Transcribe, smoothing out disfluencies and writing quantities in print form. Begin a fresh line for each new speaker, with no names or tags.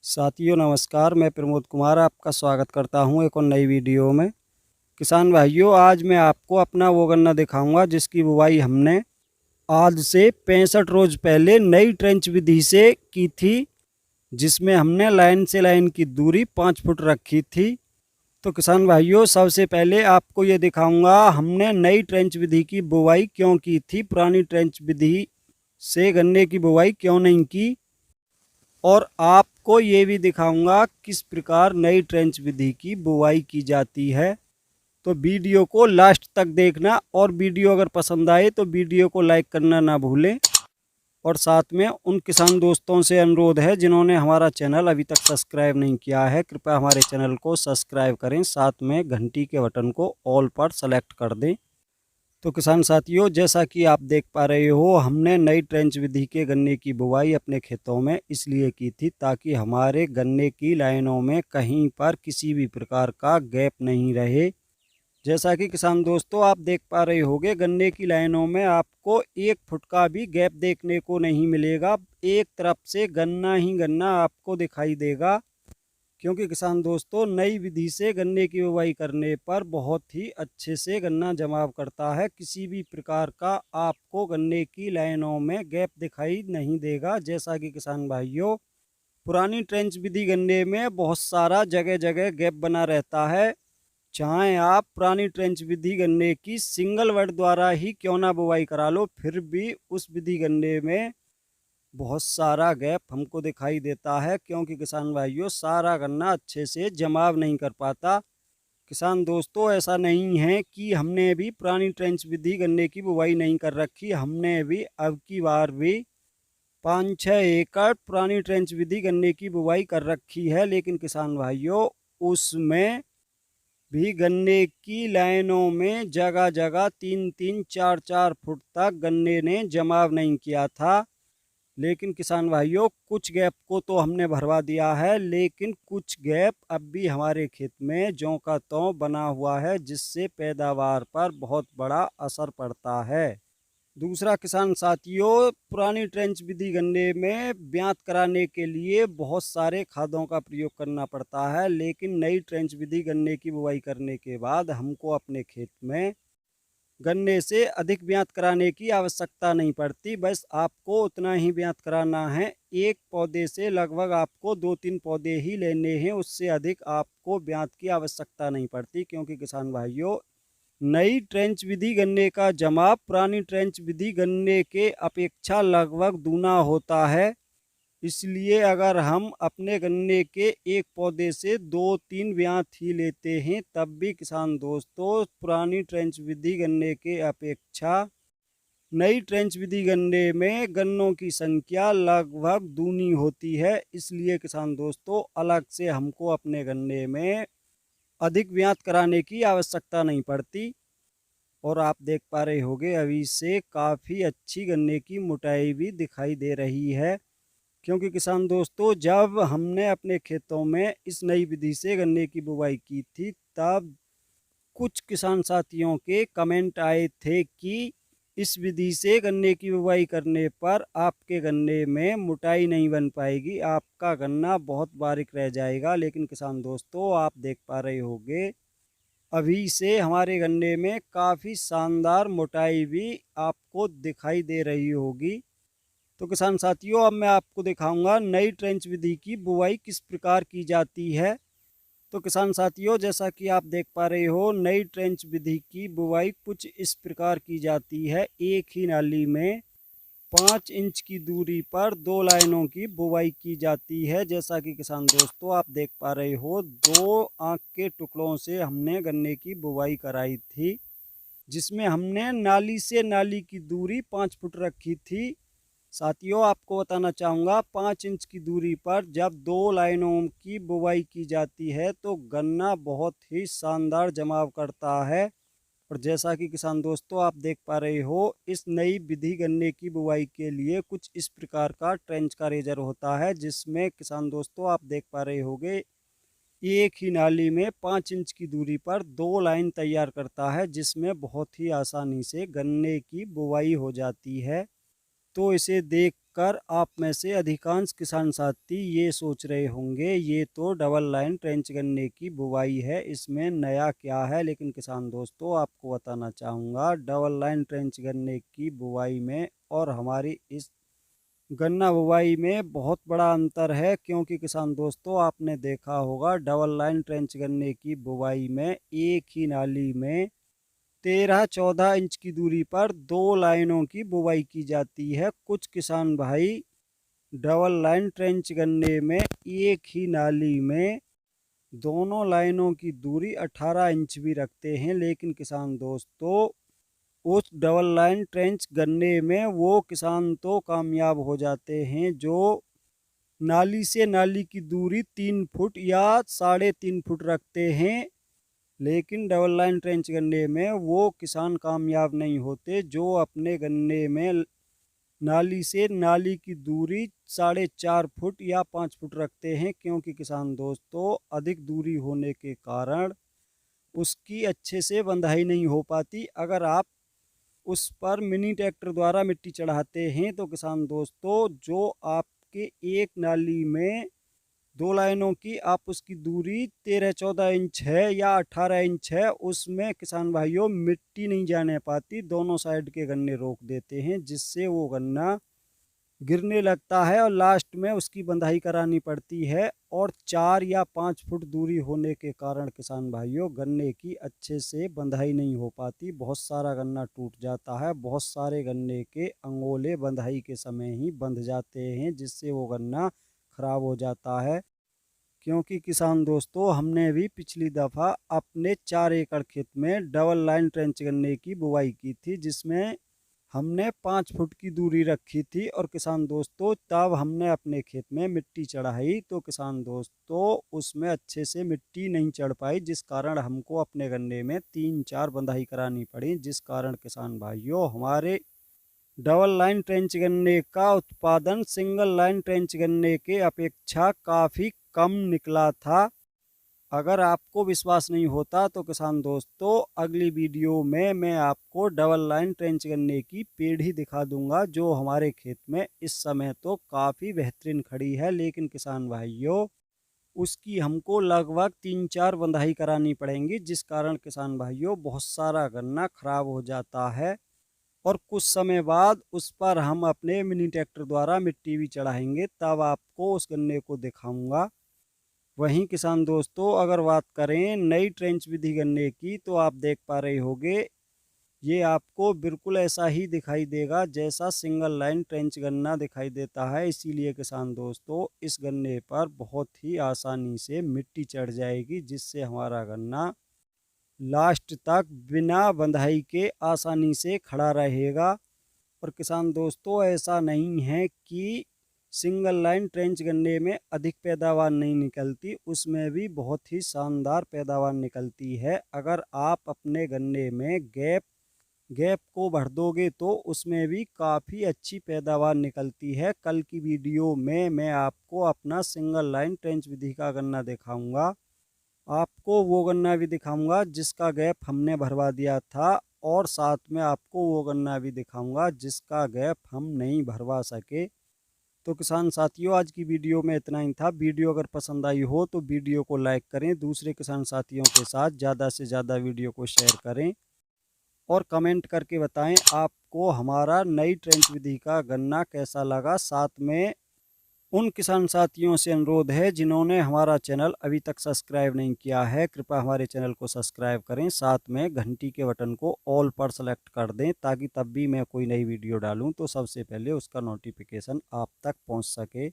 साथियों नमस्कार, मैं प्रमोद कुमार आपका स्वागत करता हूं एक और नई वीडियो में। किसान भाइयों, आज मैं आपको अपना वो गन्ना दिखाऊंगा जिसकी बुवाई हमने आज से 65 रोज पहले नई ट्रेंच विधि से की थी, जिसमें हमने लाइन से लाइन की दूरी 5 फुट रखी थी। तो किसान भाइयों, सबसे पहले आपको ये दिखाऊंगा हमने नई ट्रेंच विधि की बुवाई क्यों की थी, पुरानी ट्रेंच विधि से गन्ने की बुवाई क्यों नहीं की, और आपको ये भी दिखाऊंगा किस प्रकार नई ट्रेंच विधि की बुवाई की जाती है। तो वीडियो को लास्ट तक देखना, और वीडियो अगर पसंद आए तो वीडियो को लाइक करना ना भूलें। और साथ में उन किसान दोस्तों से अनुरोध है जिन्होंने हमारा चैनल अभी तक सब्सक्राइब नहीं किया है, कृपया हमारे चैनल को सब्सक्राइब करें, साथ में घंटी के बटन को ऑल पर सेलेक्ट कर दें। तो किसान साथियों, जैसा कि आप देख पा रहे हो, हमने नई ट्रेंच विधि के गन्ने की बुवाई अपने खेतों में इसलिए की थी ताकि हमारे गन्ने की लाइनों में कहीं पर किसी भी प्रकार का गैप नहीं रहे। जैसा कि किसान दोस्तों आप देख पा रहे होंगे, गन्ने की लाइनों में आपको 1 फुट का भी गैप देखने को नहीं मिलेगा। एक तरफ से गन्ना ही गन्ना आपको दिखाई देगा, क्योंकि किसान दोस्तों नई विधि से गन्ने की बुवाई करने पर बहुत ही अच्छे से गन्ना जमाव करता है। किसी भी प्रकार का आपको गन्ने की लाइनों में गैप दिखाई नहीं देगा। जैसा कि किसान भाइयों, पुरानी ट्रेंच विधि गन्ने में बहुत सारा जगह जगह गैप बना रहता है। चाहे आप पुरानी ट्रेंच विधि गन्ने की सिंगल वर्ड द्वारा ही क्यों ना बुवाई करा लो, फिर भी उस विधि गन्ने में बहुत सारा गैप हमको दिखाई देता है, क्योंकि किसान भाइयों सारा गन्ना अच्छे से जमाव नहीं कर पाता। किसान दोस्तों, ऐसा नहीं है कि हमने भी पुरानी ट्रेंच विधि गन्ने की बुवाई नहीं कर रखी, हमने भी अब की बार भी 5-6 एकड़ पुरानी ट्रेंच विधि गन्ने की बुवाई कर रखी है। लेकिन किसान भाइयों, उसमें भी गन्ने की लाइनों में जगह जगह 3-3 4-4 फुट तक गन्ने ने जमाव नहीं किया था। लेकिन किसान भाइयों, कुछ गैप को तो हमने भरवा दिया है, लेकिन कुछ गैप अब भी हमारे खेत में ज्यों का त्यों बना हुआ है, जिससे पैदावार पर बहुत बड़ा असर पड़ता है। दूसरा किसान साथियों, पुरानी ट्रेंच विधि गन्ने में ब्यात कराने के लिए बहुत सारे खादों का प्रयोग करना पड़ता है, लेकिन नई ट्रेंच विधि गन्ने की बुवाई करने के बाद हमको अपने खेत में गन्ने से अधिक ब्यात कराने की आवश्यकता नहीं पड़ती। बस आपको उतना ही ब्यात कराना है। एक पौधे से लगभग आपको 2-3 पौधे ही लेने हैं, उससे अधिक आपको ब्यात की आवश्यकता नहीं पड़ती, क्योंकि किसान भाइयों नई ट्रेंच विधि गन्ने का जमाव पुरानी ट्रेंच विधि गन्ने के अपेक्षा लगभग दूना होता है। इसलिए अगर हम अपने गन्ने के एक पौधे से 2-3 ब्यात ही लेते हैं, तब भी किसान दोस्तों पुरानी ट्रेंच विधि गन्ने के अपेक्षा नई ट्रेंच विधि गन्ने में गन्नों की संख्या लगभग दूनी होती है। इसलिए किसान दोस्तों अलग से हमको अपने गन्ने में अधिक ब्यात कराने की आवश्यकता नहीं पड़ती। और आप देख पा रहे होंगे, अभी से काफ़ी अच्छी गन्ने की मोटाई भी दिखाई दे रही है, क्योंकि किसान दोस्तों जब हमने अपने खेतों में इस नई विधि से गन्ने की बुवाई की थी, तब कुछ किसान साथियों के कमेंट आए थे कि इस विधि से गन्ने की बुवाई करने पर आपके गन्ने में मोटाई नहीं बन पाएगी, आपका गन्ना बहुत बारीक रह जाएगा। लेकिन किसान दोस्तों आप देख पा रहे होंगे, अभी से हमारे गन्ने में काफ़ी शानदार मोटाई भी आपको दिखाई दे रही होगी। तो किसान साथियों, अब मैं आपको दिखाऊंगा नई ट्रेंच विधि की बुवाई किस प्रकार की जाती है। तो किसान साथियों, जैसा कि आप देख पा रहे हो, नई ट्रेंच विधि की बुवाई कुछ इस प्रकार की जाती है। एक ही नाली में 5 इंच की दूरी पर 2 लाइनों की बुवाई की जाती है। जैसा कि किसान दोस्तों आप देख पा रहे हो, 2 आंख के टुकड़ों से हमने गन्ने की बुवाई कराई थी, जिसमें हमने नाली से नाली की दूरी 5 फुट रखी थी। साथियों आपको बताना चाहूँगा, 5 इंच की दूरी पर जब 2 लाइनों की बुवाई की जाती है तो गन्ना बहुत ही शानदार जमाव करता है। और जैसा कि किसान दोस्तों आप देख पा रहे हो, इस नई विधि गन्ने की बुवाई के लिए कुछ इस प्रकार का ट्रेंच का रेजर होता है, जिसमें किसान दोस्तों आप देख पा रहे होंगे, एक ही नाली में 5 इंच की दूरी पर 2 लाइन तैयार करता है, जिसमें बहुत ही आसानी से गन्ने की बुवाई हो जाती है। तो इसे देखकर आप में से अधिकांश किसान साथी ये सोच रहे होंगे ये तो डबल लाइन ट्रेंच गन्ने की बुवाई है, इसमें नया क्या है। लेकिन किसान दोस्तों आपको बताना चाहूँगा डबल लाइन ट्रेंच गन्ने की बुवाई में और हमारी इस गन्ना बुवाई में बहुत बड़ा अंतर है। क्योंकि किसान दोस्तों आपने देखा होगा डबल लाइन ट्रेंच गन्ने की बुवाई में एक ही नाली में 13-14 इंच की दूरी पर 2 लाइनों की बुवाई की जाती है। कुछ किसान भाई डबल लाइन ट्रेंच गन्ने में एक ही नाली में दोनों लाइनों की दूरी 18 इंच भी रखते हैं। लेकिन किसान दोस्तों उस डबल लाइन ट्रेंच गन्ने में वो किसान तो कामयाब हो जाते हैं जो नाली से नाली की दूरी 3 फुट या 3.5 फुट रखते हैं। लेकिन डबल लाइन ट्रेंच गन्ने में वो किसान कामयाब नहीं होते जो अपने गन्ने में नाली से नाली की दूरी 4.5 फुट या 5 फुट रखते हैं। क्योंकि किसान दोस्तों अधिक दूरी होने के कारण उसकी अच्छे से बंधाई नहीं हो पाती। अगर आप उस पर मिनी ट्रैक्टर द्वारा मिट्टी चढ़ाते हैं तो किसान दोस्तों जो आपके एक नाली में 2 लाइनों की आप उसकी दूरी 13-14 इंच है या 18 इंच है, उसमें किसान भाइयों मिट्टी नहीं जाने पाती। दोनों साइड के गन्ने रोक देते हैं जिससे वो गन्ना गिरने लगता है और लास्ट में उसकी बंधाई करानी पड़ती है। और 4 या 5 फुट दूरी होने के कारण किसान भाइयों गन्ने की अच्छे से बंधाई नहीं हो पाती। बहुत सारा गन्ना टूट जाता है, बहुत सारे गन्ने के अंगोले बंधाई के समय ही बंध जाते हैं जिससे वो गन्ना खराब हो जाता है। क्योंकि किसान दोस्तों हमने भी पिछली दफ़ा अपने 4 एकड़ खेत में डबल लाइन ट्रेंच गन्ने की बुवाई की थी जिसमें हमने 5 फुट की दूरी रखी थी। और किसान दोस्तों तब हमने अपने खेत में मिट्टी चढ़ाई तो किसान दोस्तों उसमें अच्छे से मिट्टी नहीं चढ़ पाई जिस कारण हमको अपने गन्ने में 3-4 बंधाई करानी पड़ी। जिस कारण किसान भाइयों हमारे डबल लाइन ट्रेंच गन्ने का उत्पादन सिंगल लाइन ट्रेंच गन्ने के अपेक्षा काफ़ी कम निकला था। अगर आपको विश्वास नहीं होता तो किसान दोस्तों अगली वीडियो में मैं आपको डबल लाइन ट्रेंच गन्ने की पेड़ी दिखा दूंगा जो हमारे खेत में इस समय तो काफ़ी बेहतरीन खड़ी है। लेकिन किसान भाइयों उसकी हमको लगभग 3-4 बंधाई करानी पड़ेंगी जिस कारण किसान भाइयों बहुत सारा गन्ना खराब हो जाता है। और कुछ समय बाद उस पर हम अपने मिनी ट्रैक्टर द्वारा मिट्टी भी चढ़ाएंगे तब आपको उस गन्ने को दिखाऊंगा। वहीं किसान दोस्तों अगर बात करें नई ट्रेंच विधि गन्ने की तो आप देख पा रहे होंगे ये आपको बिल्कुल ऐसा ही दिखाई देगा जैसा सिंगल लाइन ट्रेंच गन्ना दिखाई देता है। इसीलिए किसान दोस्तों इस गन्ने पर बहुत ही आसानी से मिट्टी चढ़ जाएगी जिससे हमारा गन्ना लास्ट तक बिना बंधाई के आसानी से खड़ा रहेगा। और किसान दोस्तों ऐसा नहीं है कि सिंगल लाइन ट्रेंच गन्ने में अधिक पैदावार नहीं निकलती, उसमें भी बहुत ही शानदार पैदावार निकलती है। अगर आप अपने गन्ने में गैप को भर दोगे तो उसमें भी काफ़ी अच्छी पैदावार निकलती है। कल की वीडियो में मैं आपको अपना सिंगल लाइन ट्रेंच विधि का गन्ना दिखाऊंगा, आपको वो गन्ना भी दिखाऊंगा जिसका गैप हमने भरवा दिया था और साथ में आपको वो गन्ना भी दिखाऊंगा जिसका गैप हम नहीं भरवा सके। तो किसान साथियों आज की वीडियो में इतना ही था। वीडियो अगर पसंद आई हो तो वीडियो को लाइक करें, दूसरे किसान साथियों के साथ ज़्यादा से ज़्यादा वीडियो को शेयर करें और कमेंट करके बताएं आपको हमारा नई ट्रेंच विधि का गन्ना कैसा लगा। साथ में उन किसान साथियों से अनुरोध है जिन्होंने हमारा चैनल अभी तक सब्सक्राइब नहीं किया है कृपया हमारे चैनल को सब्सक्राइब करें, साथ में घंटी के बटन को ऑल पर सेलेक्ट कर दें ताकि तब भी मैं कोई नई वीडियो डालूं तो सबसे पहले उसका नोटिफिकेशन आप तक पहुंच सके।